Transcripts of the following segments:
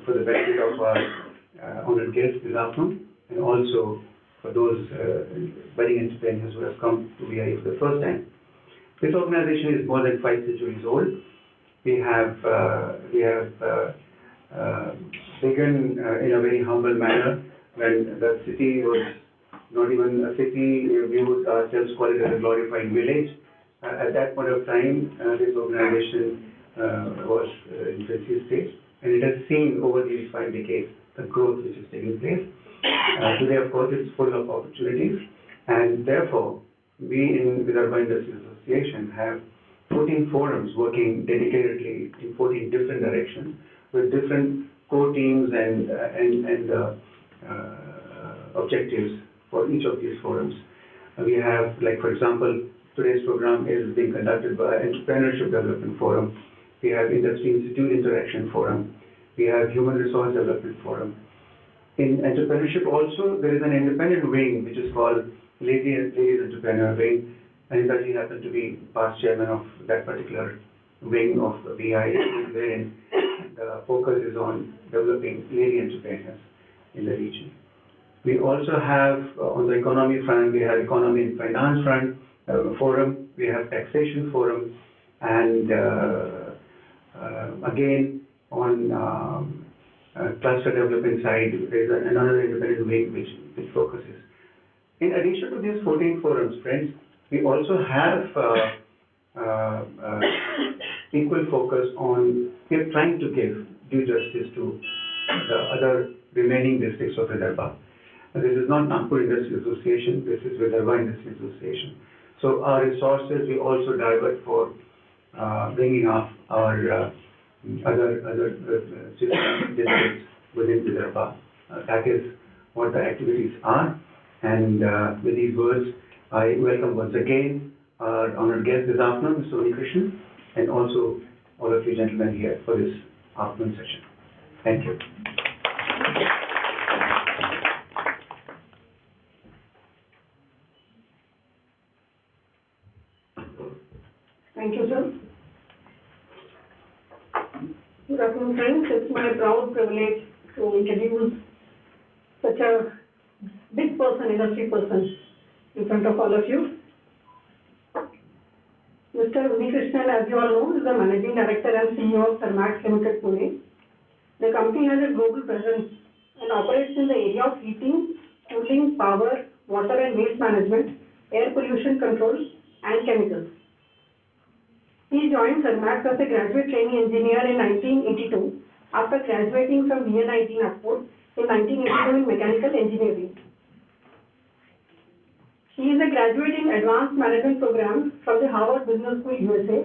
for the benefit of our honored guests this afternoon, and also for those budding entrepreneurs who have come to VIE for the first time. This organization is more than 5 centuries old. We have begun in a very humble manner when the city was not even a city. We would ourselves call it as a glorified village. At that point of time, this organization was in infancy stage, and it has seen over these 5 decades the growth which is taking place. Today, of course, it's full of opportunities, and therefore, we in Vidarbha Industries Association have 14 forums working dedicatedly in 14 different directions with different core teams and objectives for each of these forums. We have, like for example, today's program is being conducted by Entrepreneurship Development Forum. We have Industry Institute Interaction Forum. We have Human Resource Development Forum. In entrepreneurship also, there is an independent wing which is called Ladies Entrepreneur Wing, and that he happened to be past chairman of that particular wing of VI, wherein the focus is on developing lady entrepreneurs in the region. We also have on the economy front, we have economy and finance front forum, we have taxation forum, and again on cluster development side, there is another independent wing which focuses. In addition to these 14 forums, friends, we also have equal focus on trying to give due justice to the other remaining districts of Vidarbha. This is not Nagpur Industry Association, this is Vidarbha Industry Association. So our resources we also divert for bringing up our other districts within Vidarbha. That is what the activities are. And with these words, I welcome once again our honored guest this afternoon, Mr. Unikrishnan, and also all of you gentlemen here for this afternoon session. Thank you. Thank you, sir. Good afternoon, friends. It's my proud privilege to introduce such a big person, industry person, in front of all of you. Mr. Unikrishnan, as you all know, is the Managing Director and CEO of Thermax Limited, Pune. The company has a global presence and operates in the area of heating, cooling, power, water and waste management, air pollution control, and chemicals. He joined Thermax as a graduate training engineer in 1982 after graduating from VNIT Nagpur in 1982 in mechanical engineering. He is a graduate in Advanced Management Program from the Harvard Business School, USA.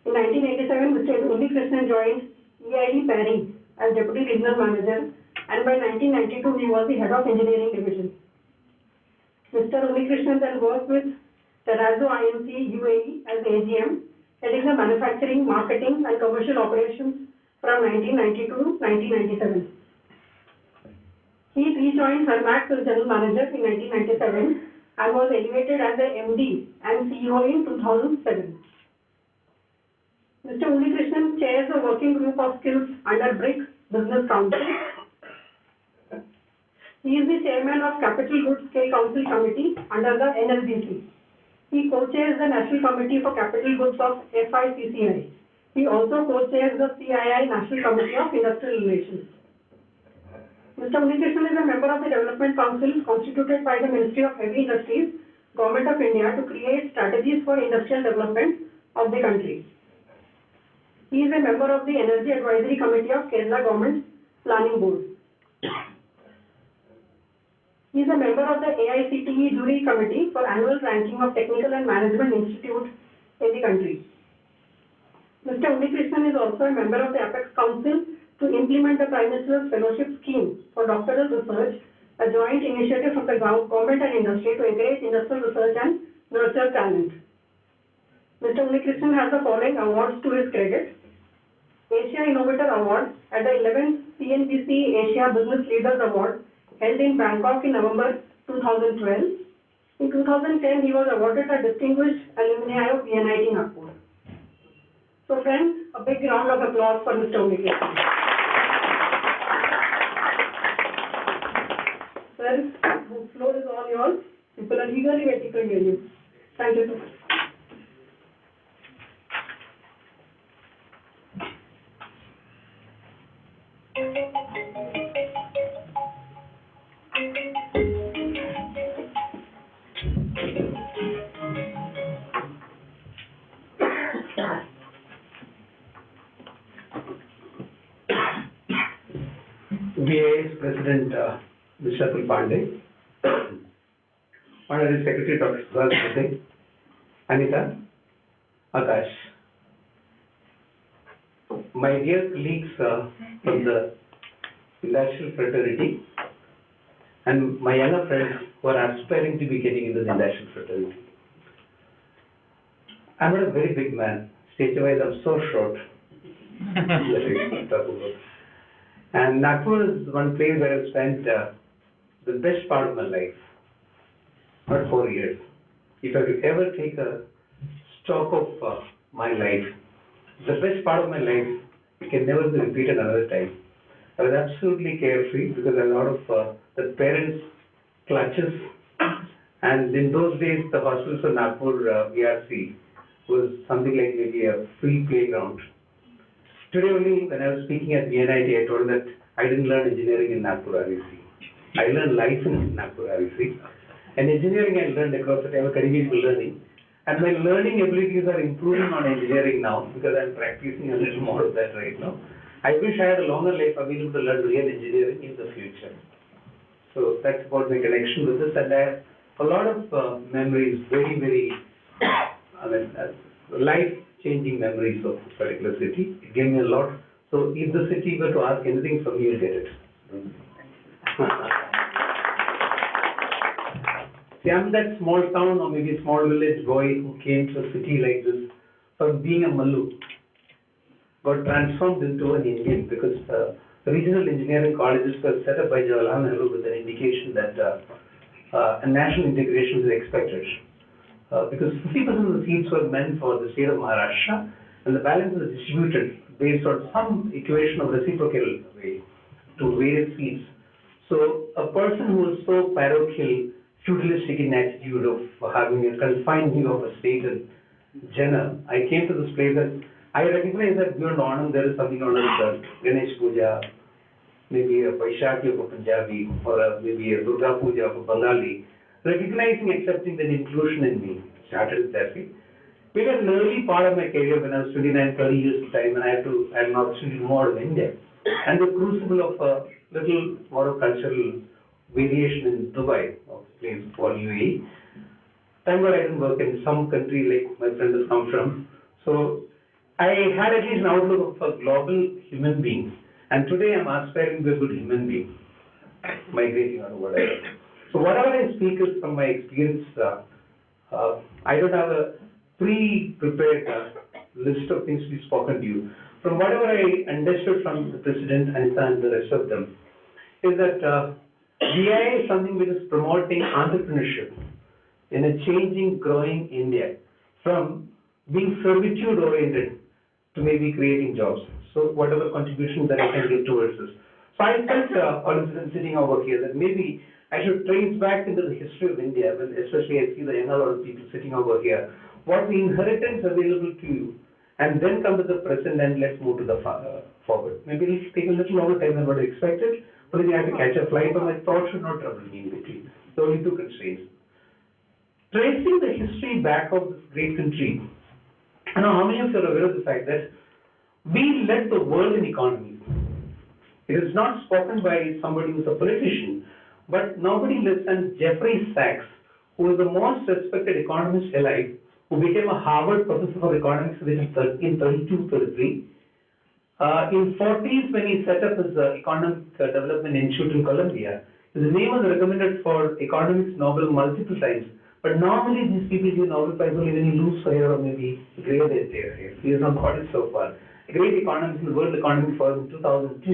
In 1987, Mr. Unikrishnan joined EID Paris as Deputy Regional Manager, and by 1992, he was the Head of Engineering Division. Mr. Unikrishnan then worked with Terrazzo IMC UAE as AGM, heading the manufacturing, marketing, and commercial operations from 1992 to 1997. He rejoined Thermax as General Manager in 1997 and was elevated as the MD and CEO in 2007. Mr. Unikrishnan chairs a working group of skills under BRICS Business Council. He is the chairman of Capital Goods Scale Council Committee under the NLDC. He co-chairs the National Committee for Capital Goods of FICCI. He also co-chairs the CII National Committee of Industrial Relations. Mr. Unikrishnan is a member of the Development Council constituted by the Ministry of Heavy Industries, Government of India, to create strategies for industrial development of the country. He is a member of the Energy Advisory Committee of Kerala Government Planning Board. He is a member of the AICTE Jury Committee for Annual Ranking of Technical and Management Institute in the country. Mr. Unikrishnan is also a member of the Apex Council to implement the Prime Minister's Fellowship Scheme for Doctoral Research, a joint initiative of the government and industry to encourage industrial research and nurture talent. Mr. Unikrishnan has the following awards to his credit: Asia Innovator Award at the 11th CNBC Asia Business Leaders Award held in Bangkok in November 2012. In 2010, he was awarded the Distinguished Alumni of VNIT Nagpur. So friends, a big round of applause for Mr. Unikrishnan. eagerly waiting to hear you. Thank you so much. BIS President Mr. Atul Pandey, Honorary Secretary Dr. Subhash Bose, Anita, Akash, my dear colleagues from the industrial fraternity, and my younger friends who are aspiring to be getting into the industrial fraternity. I'm not a very big man. Stage-wise, I'm so short. And Nagpur is one place where I've spent the best part of my life, not 4 years. If I could ever take a stock of my life, the best part of my life, it can never be repeated another time. I was absolutely carefree because a lot of the parents' clutches, and in those days the hostels of Nagpur VRC was something like maybe a free playground. Today only, when I was speaking at VNIT, I told that I didn't learn engineering in Nagpur REC. I learned life in Nagpur REC. And engineering I learned across the time of continuous learning. And my learning abilities are improving on engineering now because I'm practicing a little more of that right now. I wish I had a longer life available to learn real engineering in the future. So that's about my connection with this, and I have a lot of memories, very, life-changing memories of this particular city. It gave me a lot. So if the city were to ask anything from me, you'll get it. See, I'm that small town or maybe small village boy who came to a city like this from being a Mallu, got transformed into an Indian because regional engineering colleges were set up by Jawaharlal Nehru with an indication that a national integration is expected. Because 50% of the seats were meant for the state of Maharashtra, and the balance was distributed based on some equation of reciprocal way to various seats. So a person who was so parochial, feudalistic in attitude of having a confined view of a state and genre, I came to this place and I recognize that beyond Onam there is something known as Ganesh Puja, maybe a Vaishakhi of a Punjabi, or maybe a Durga Puja of a Bengali. Recognizing, accepting that inclusion in me started that way. Maybe an early part of my career when I was 29, 30 years of time, and I had an opportunity to move out of India. And the crucible of a little more of cultural variation in Dubai, of a place called UAE. Thank God I didn't work in some country like my friend has come from. So I had at least an outlook of a global human being. And today I'm aspiring to be a good human being, migrating or whatever. So whatever I speak is from my experience. I don't have a pre-prepared list of things to be spoken to you. From whatever I understood from the President and the rest of them, is that BI is something which is promoting entrepreneurship in a changing, growing India, from being servitude-oriented to maybe creating jobs. So whatever contribution that I can give towards this. So I felt, all of a sudden sitting over here, that maybe I should trace back into the history of India, when especially I see the younger lot of people sitting over here, what the inheritance available to you, and then come to the present and let's move to the forward. Maybe it'll take a little longer time than what I expected, but then I have to catch a flight, but my thoughts should not trouble me in between. So only two constraints. Tracing the history back of this great country, I know how many of you are aware of the fact that we led the world in economy. It is not spoken by somebody who's a politician, but nobody less than Jeffrey Sachs, who is the most respected economist alive, who became a Harvard professor of economics in 32-33. In 40s, when he set up his Economic Development Institute in Columbia, his name was recommended for economics Nobel multiple times. But normally these people give Nobel Prize only when you lose hair or maybe gray their hair. He has not got it so far. A great economist in the World Economic Forum in 2002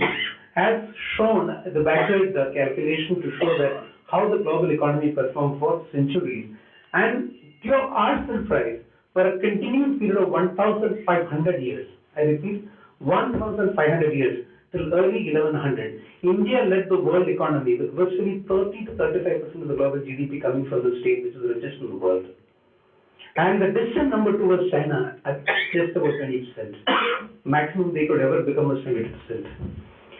has shown the backward calculation to show that how the global economy performed for centuries. And to our surprise, for a continuous period of 1,500 years, I repeat, 1,500 years, till early 1100, India led the world economy with virtually 30 to 35% of the global GDP coming from the state which is the richest in the world. And the distant number two was China at just about 20%. Maximum they could ever become was 20%.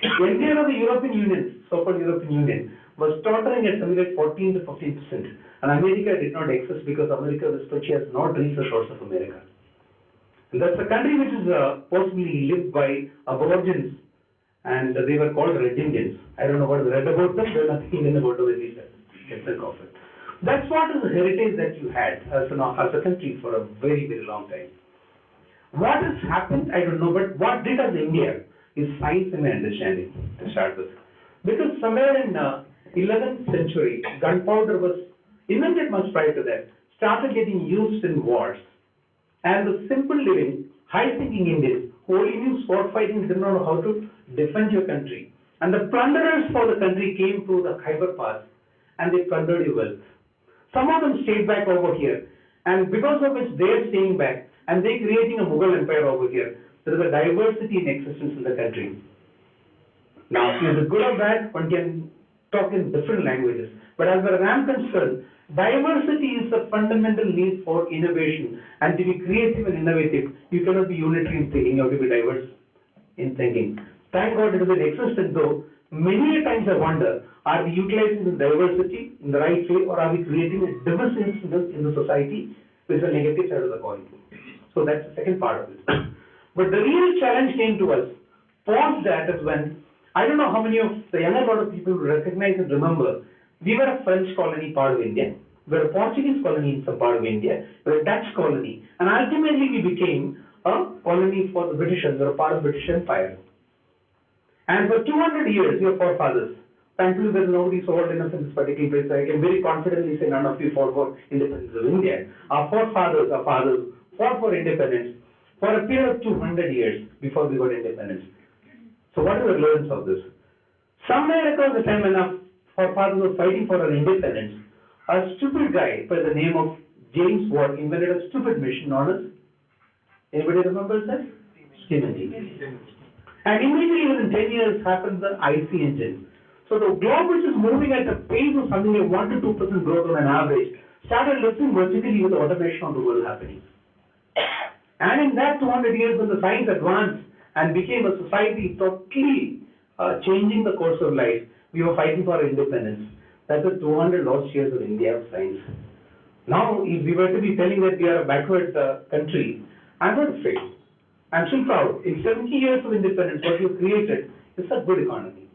India or the European Union, so-called European Union, was tottering at something like 14 to 15%. And America did not exist because America, this country has not reached the shores of America. And that's a country which is possibly lived by aborigines, and they were called Red Indians. I don't know what is read about them, there's nothing Indian about them, at least get the of it. That's what is the heritage that you had as a country for a very, very long time. What has happened, I don't know, but what did as India is science and understanding to start with. Because somewhere in 11th century, gunpowder was invented much prior to that, started getting used in wars. And the simple living, high-thinking Indians who only knew sword fighting did not know how to defend your country. And the plunderers for the country came through the Khyber Pass and they plundered your wealth. Some of them stayed back over here, and because of which they are staying back and they are creating a Mughal empire over here. There is a diversity in existence in the country. Now, is it good or bad? One can talk in different languages. But as far as I am concerned, diversity is the fundamental need for innovation. And to be creative and innovative, you cannot be unitary in thinking, you have to be diverse in thinking. Thank God it is in existence though. Many times I wonder, are we utilizing the diversity in the right way, or are we creating a diversity in the society, which is a negative side of the coin? So that's the second part of it. But the real challenge came to us post that is when, I don't know how many of the younger lot of people recognize and remember, we were a French colony part of India, we were a Portuguese colony in some part of India, we were a Dutch colony, and ultimately we became a colony for the Britishers, we were a part of the British Empire. And for 200 years, your forefathers, thankfully there's nobody so old enough in this particular place, I can very confidently say none of you fought for independence of India. Our forefathers, our fathers, fought for independence for a period of 200 years before we got independence. So what is the relevance of this? Somewhere across the time when our forefathers were fighting for our independence, a stupid guy by the name of James Watt invented a stupid machine known as, anybody remembers that? Steam engine. And immediately within 10 years happened the IC engine. So the globe, which is moving at a pace of something like 1 to 2% growth on an average, started lifting vertically with the automation of the world happening. And in that 200 years when the science advanced and became a society totally changing the course of life, we were fighting for our independence. That's the 200 lost years of India of science. Now, if we were to be telling that we are a backward country, I'm not afraid. I'm still proud. In 70 years of independence, what we've created is a good economy.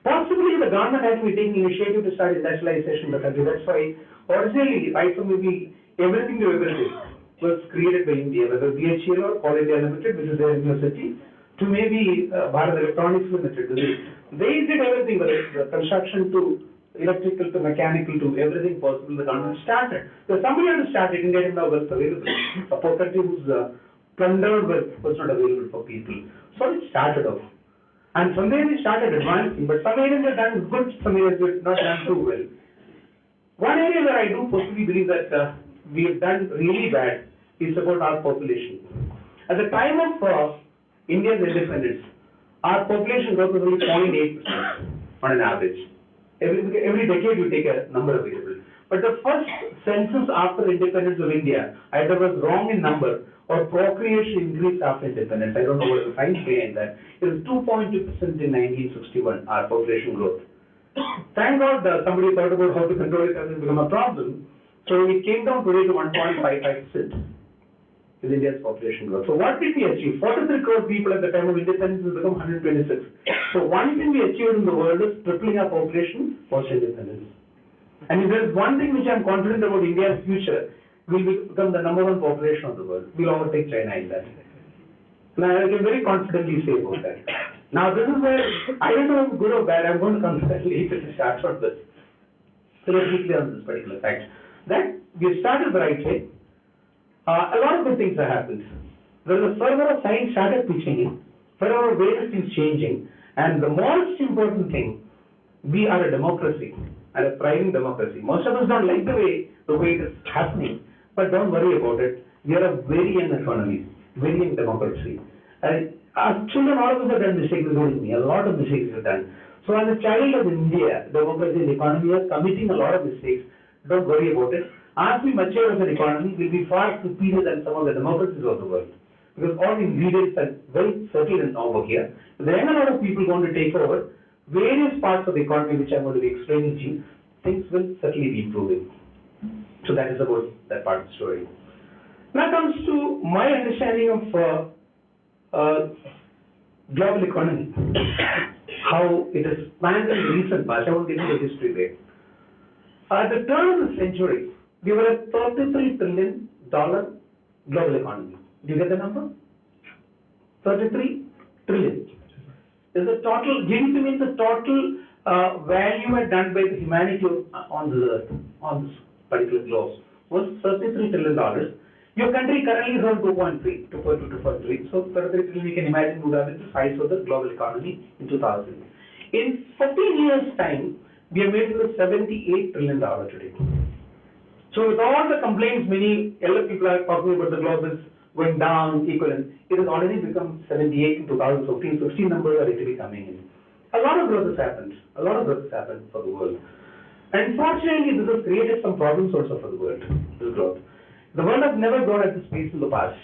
Possibly the government has to be taking initiative to start industrialization in the country. That's why originally, right from maybe everything to everything was created by India, whether BHEL or Coal India Limited, which is their university, to maybe Bharat Electronics Limited. They did everything, whether it's construction to electrical to mechanical to everything possible, the government started. So somebody had to start it, India didn't have wealth available. A poor country whose plundered wealth was not available for people. So it started off. And from there we started advancing, but some areas have done good, some areas have not done too well. One area where I do personally believe that we have done really bad is about our population. At the time of India's independence, our population growth was only 0.8% on an average. Every decade you take a number available. But the first census after independence of India either was wrong in number or procreation increased after independence. I don't know what is the science behind that. It was 2.2% in 1961, our population growth. Thank God somebody thought about how to control it as it become a problem. So it came down today to 1.55%. Is India's population growth. So what did we achieve? 43 crore people at the time of independence will become 126. So one thing we achieved in the world is tripling our population post independence. And if there is one thing which I am confident about India's future, we will become the #1 population of the world. We will overtake China in that. Now I can very confidently say about that. Now this is where, I don't know if it's good or bad, I am going to come later to start from this. So let's be clear on this particular fact. That we started the right way. A lot of good things have happened. When the fervor of science started pitching in, fervor of various things changing, and the most important thing, we are a democracy, and a thriving democracy. Most of us don't like the way it is happening, but don't worry about it. We are a very young economy, very young democracy. As children, all of us have done mistakes, including me. A lot of mistakes we have done. So as a child of India, democracy and economy are committing a lot of mistakes. Don't worry about it. As we mature as an economy, we'll be far superior than some of the democracies of the world. Because all the ingredients are well settled and over here. There are a lot of people going to take over various parts of the economy, which I'm going to be explaining to you. Things will certainly be improving. So that is about that part of the story. Now comes to my understanding of global economy, how it has planned in the recent past. I won't get into the history there. At the turn of the century, we were a $33 trillion global economy. Do you get the number? 33 trillion. Is the total, GDP means the total value done by the humanity on the earth, on this particular globe, was $33 trillion. Your country currently is around 2.3, 2.2, 2.3. So 33 trillion, you can imagine, would have been the size of the global economy in 2000. In 15 years' time, we have made it to $78 trillion today. So with all the complaints, many elder people are talking about the globe is going down, equivalent, it has already become 78 in 2015, 16 numbers are actually coming in. A lot of growth has happened. A lot of growth has happened for the world. Unfortunately, this has created some problems also for the world, this growth. The world has never grown at this pace in the past,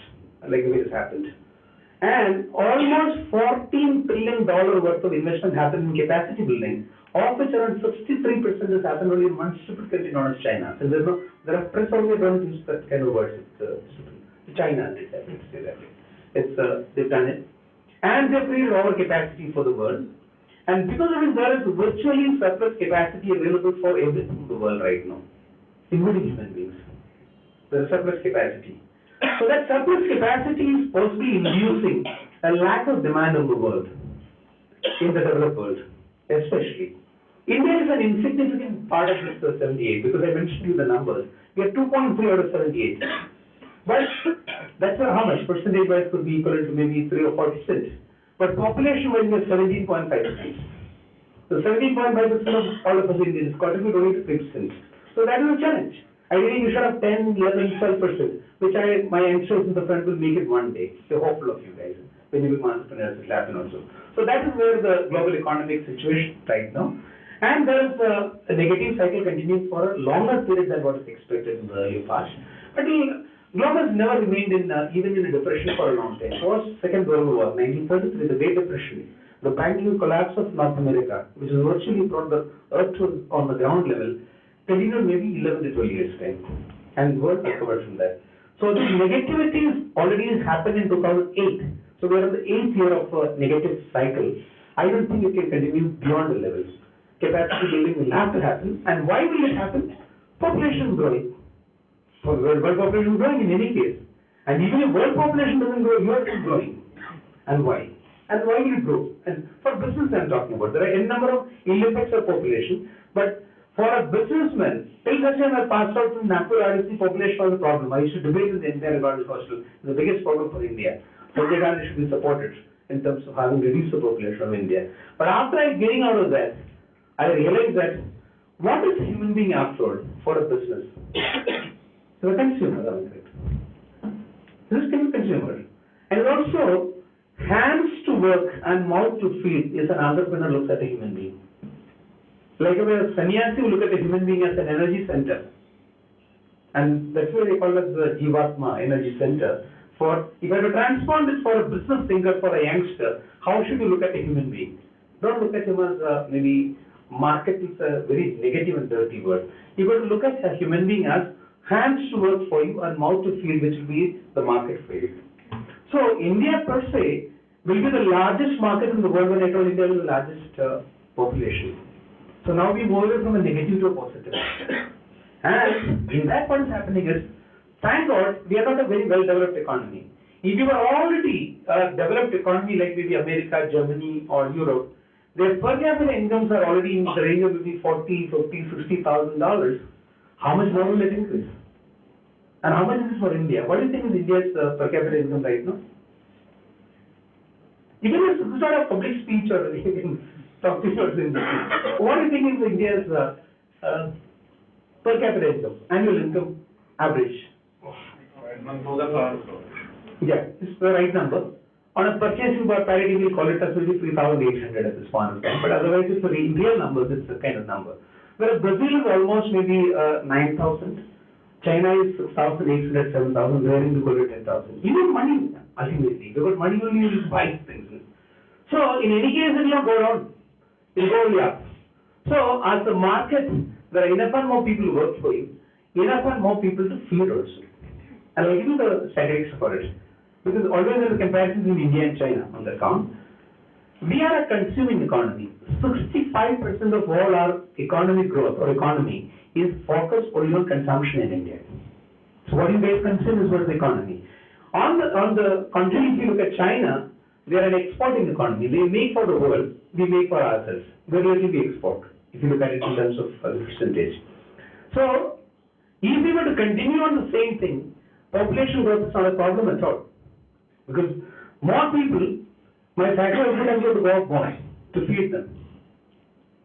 like the way it has happened. And almost $14 billion worth of investment happened in capacity building, of which around 63% has happened only in one stupid country known as China. So there are press only don't use that kind of words. It's China, they say that. They've done it. And they've created overcapacity for the world. And because of it, there is virtually surplus capacity available for everything in the world right now, including human beings. There is surplus capacity. So that surplus capacity is possibly inducing a lack of demand in the world, in the developed world, especially. India is an insignificant part of this 78 because I mentioned you the numbers. We are 2.3 out of 78. But that's not how much. Percentage-wise could be equivalent to maybe 3 or 4%. But population-wise we are 17.5%. So 17.5% of all of us Indians contribute only to 3%. So that is a challenge. Ideally, you should have 10, 11, 12%, which my youngsters in the front will make it one day. So hopeful of you guys. When you become entrepreneurs, it will happen also. So that is where the global economic situation right now. And there is a negative cycle continuing for a longer period than what is expected in the earlier past. But the globe has never remained even in a depression for a long time. Post Second World War, 1933, the Great Depression, the banking collapse of North America, which has virtually brought the earth on the ground level, continued maybe 11 to 12 years' time, and world recovered from that. So the negativity is already happened in 2008. So we are in the 8th year of a negative cycle. I don't think it can continue beyond the levels. Capacity building will have to happen. And why will it happen? Population is growing. For world population is growing in any case. And even if world population doesn't grow, yours is growing. And why? And why will it grow? And for business I'm talking about. There are n number of ill effects of population, but for a businessman, till such time I passed out from Nagpur RSC, population was a problem. I used to debate in the entire Regardless Hostel. It's the biggest problem for India. Sanjay Gandhi should be supported in terms of having reduced the population of India. But after getting out of that, I realized that what is a human being after all for a business? So a consumer, right? This is a consumer. And also, hands to work and mouth to feed is an entrepreneur looks at a human being. Like a sannyasi will look at a human being as an energy center. And that's why they call it the Jivatma, energy center. For if I have to transpond this for a business thinker, for a youngster, how should you look at a human being? Don't look at him as maybe market is a very negative and dirty word. You got to look at a human being as hands to work for you and mouth to feed, which will be the market for you. So India per se will be the largest market in the world. When I told India is the largest population. So now we move away from a negative to a positive. And in that what is happening is, thank God, we are not a very well-developed economy. If you were already a developed economy like maybe America, Germany or Europe, their per capita incomes are already in the range of maybe $40,000, $50,000, $60,000. How much more will it increase? And how much is this for India? What do you think is India's per capita income right now? Even if it's not a public speech or anything, talk to yours in what do you think is India's per capita income, annual income average? $1,000 crores. Yeah, it's the right number. On a purchasing power parity, we'll call it as maybe 3,800 at this point of time, but otherwise it's in real numbers, it's a kind of number. Whereas Brazil is almost maybe 9,000, China is 6,800, 7,000, we're to go to 10,000. You need money ultimately, because money only will buy things. So in any case, it will not go down, it will go only up. So as the market, there are enough and more people to work for you, enough and more people to feed also. And I'll give you the statistics for it. Because always there is a comparison between India and China on that count. We are a consuming economy. 65% of all our economic growth or economy is focused only on consumption in India. So what you guys consume is what is the economy. On the contrary, if you look at China, they are an exporting economy. They make for the world, we make for ourselves. Very rarely we export, if you look at it in terms of the percentage. So, if we were to continue on the same thing, population growth is not a problem at all. Because more people, my factory output is going to go up more to feed them.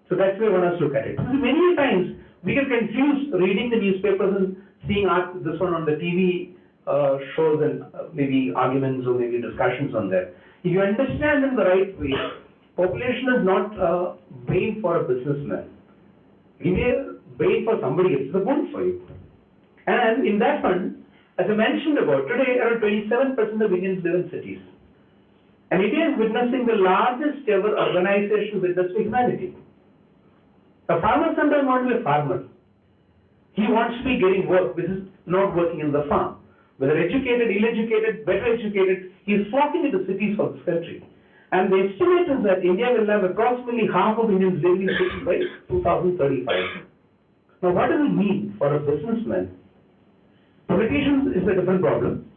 So that's why one has to look at it. Because many times we get confused reading the newspapers and seeing this one on the TV shows and maybe arguments or maybe discussions on that. If you understand in the right way, population is not a bane for a businessman. It is a bane for somebody else. It's a good for you. And in that one, as I mentioned about, today around 27% of Indians live in cities. And India is witnessing the largest ever urbanization witnessed by humanity. A farmer sometimes wants to be a farmer. He wants to be getting work, which is not working in the farm. Whether educated, ill-educated, better educated, he is flocking into cities for this country. And the estimate is that India will have approximately half of Indians living in cities by 2035. Now what does it mean for a businessman? Politicians is a different problem.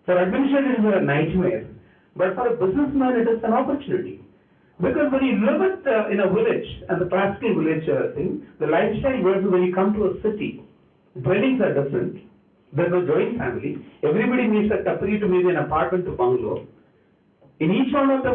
For administrators, it is a nightmare. But for a businessman, it is an opportunity. Because when you live in a village, and the classical village thing, the lifestyle versus when you come to a city, dwellings are different. There's no joint family. Everybody meets a tapri to maybe an apartment to bungalow. In each one of them,